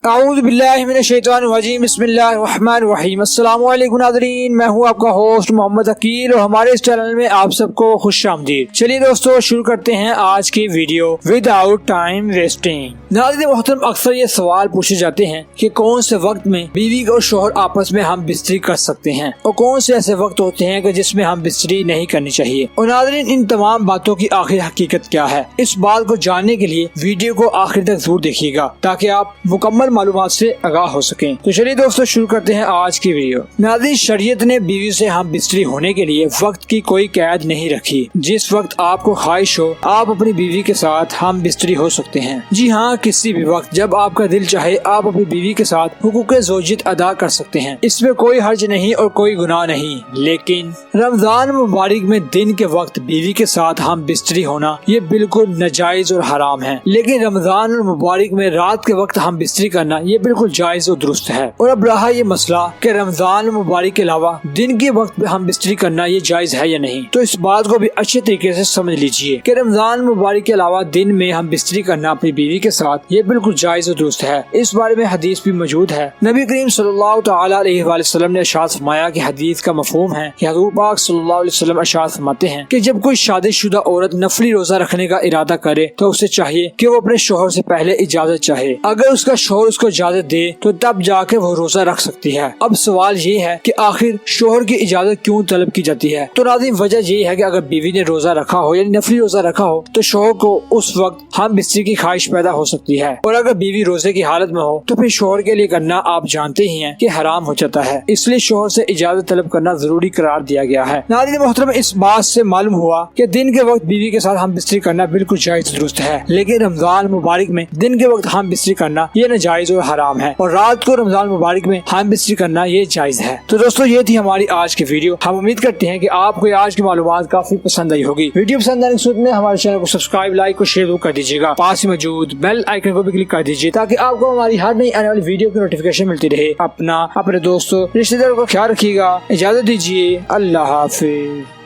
اعوذ باللہ من الشیطان الرجیم بسم اللہ الرحمن الرحیم۔ السلام علیکم ناظرین، میں ہوں آپ کا ہوسٹ محمد عقیل اور ہمارے اس چینل میں آپ سب کو خوش آمدید۔ چلیے دوستو شروع کرتے ہیں آج کی ویڈیو وداؤٹ ٹائم ویسٹنگ۔ ناظرین محترم، اکثر یہ سوال پوچھے جاتے ہیں کہ کون سے وقت میں بیوی اور شوہر آپس میں ہم بستری کر سکتے ہیں اور کون سے ایسے وقت ہوتے ہیں کہ جس میں ہم بستری نہیں کرنی چاہیے، اور ناظرین ان تمام باتوں کی آخری حقیقت کیا ہے، اس بات کو جاننے کے لیے ویڈیو کو آخر تک ضرور دیکھیے گا تاکہ آپ مکمل معلومات سے آگاہ ہو سکیں۔ تو چلیے دوستو شروع کرتے ہیں آج کی ویڈیو۔ ناظرین شریعت نے بیوی سے ہم بستری ہونے کے لیے وقت کی کوئی قید نہیں رکھی۔ جس وقت آپ کو خواہش ہو آپ اپنی بیوی کے ساتھ ہم بستری ہو سکتے ہیں۔ جی ہاں، کسی بھی وقت جب آپ کا دل چاہے آپ اپنی بیوی کے ساتھ حقوق زوجیت ادا کر سکتے ہیں، اس میں کوئی حرج نہیں اور کوئی گناہ نہیں۔ لیکن رمضان مبارک میں دن کے وقت بیوی کے ساتھ ہم بستری ہونا یہ بالکل ناجائز اور حرام ہے، لیکن رمضان المبارک میں رات کے وقت ہم بستری کرنا یہ بالکل جائز اور درست ہے۔ اور اب رہا یہ مسئلہ کہ رمضان المبارک کے علاوہ دن کے وقت ہم بستری کرنا یہ جائز ہے یا نہیں، تو اس بات کو بھی اچھے طریقے سے سمجھ لیجئے کہ رمضان مبارک کے علاوہ دن میں ہم بستری کرنا اپنی بیوی کے ساتھ یہ بالکل جائز اور درست ہے۔ اس بارے میں حدیث بھی موجود ہے۔ نبی کریم صلی اللہ تعالی علیہ وآلہ وسلم نے ارشاد فرمایا کہ حدیث کا مفہوم ہے کہ حضور پاک صلی اللہ علیہ وسلم ارشاد فرماتے ہیں کہ جب کوئی شادی شدہ عورت نفلی روزہ رکھنے کا ارادہ کرے تو اسے چاہیے کہ وہ اپنے شوہر سے پہلے اجازت چاہے۔ اگر اس کا شوہر اس کو اجازت دے تو تب جا کے وہ روزہ رکھ سکتی ہے۔ اب سوال یہ ہے کہ آخر شوہر کی اجازت کیوں طلب کی جاتی ہے؟ تو ناظرین وجہ یہ ہے کہ اگر بیوی نے روزہ رکھا ہو یعنی نفلی روزہ رکھا ہو تو شوہر کو اس وقت ہم بستری کی خواہش پیدا ہو سکتی ہے، اور اگر بیوی روزے کی حالت میں ہو تو پھر شوہر کے لیے کرنا آپ جانتے ہی ہیں کہ حرام ہو جاتا ہے، اس لیے شوہر سے اجازت طلب کرنا ضروری قرار دیا گیا ہے۔ ناظرین محترم، اس بات سے معلوم ہوا کہ دن کے وقت بیوی کے ساتھ ہم بستری کرنا بالکل جائز درست ہے، لیکن رمضان مبارک میں دن کے وقت ہم بستری کرنا یہ ناجائز اور حرام ہے، اور رات کو رمضان مبارک میں ہم بستری کرنا یہ جائز ہے۔ تو دوستو یہ تھی ہماری آج کی ویڈیو۔ ہم امید کرتے ہیں کہ آپ کو آج کی معلومات کافی پسند آئی ہوگی۔ ویڈیو پسند آنے کی صورت میں ہمارے چینل کو سبسکرائب، لائک اور شیئر کر دیجیے گا۔ پاس ہی موجود بیل آئیکن کو بھی کلک کر دیجیے تاکہ آپ کو ہماری ہر نئی آنے والی ویڈیو کی نوٹیفیکیشن ملتی رہے۔ اپنے دوستوں رشتہ داروں کا خیال رکھیے گا۔ اجازت دیجیے، اللہ حافظ۔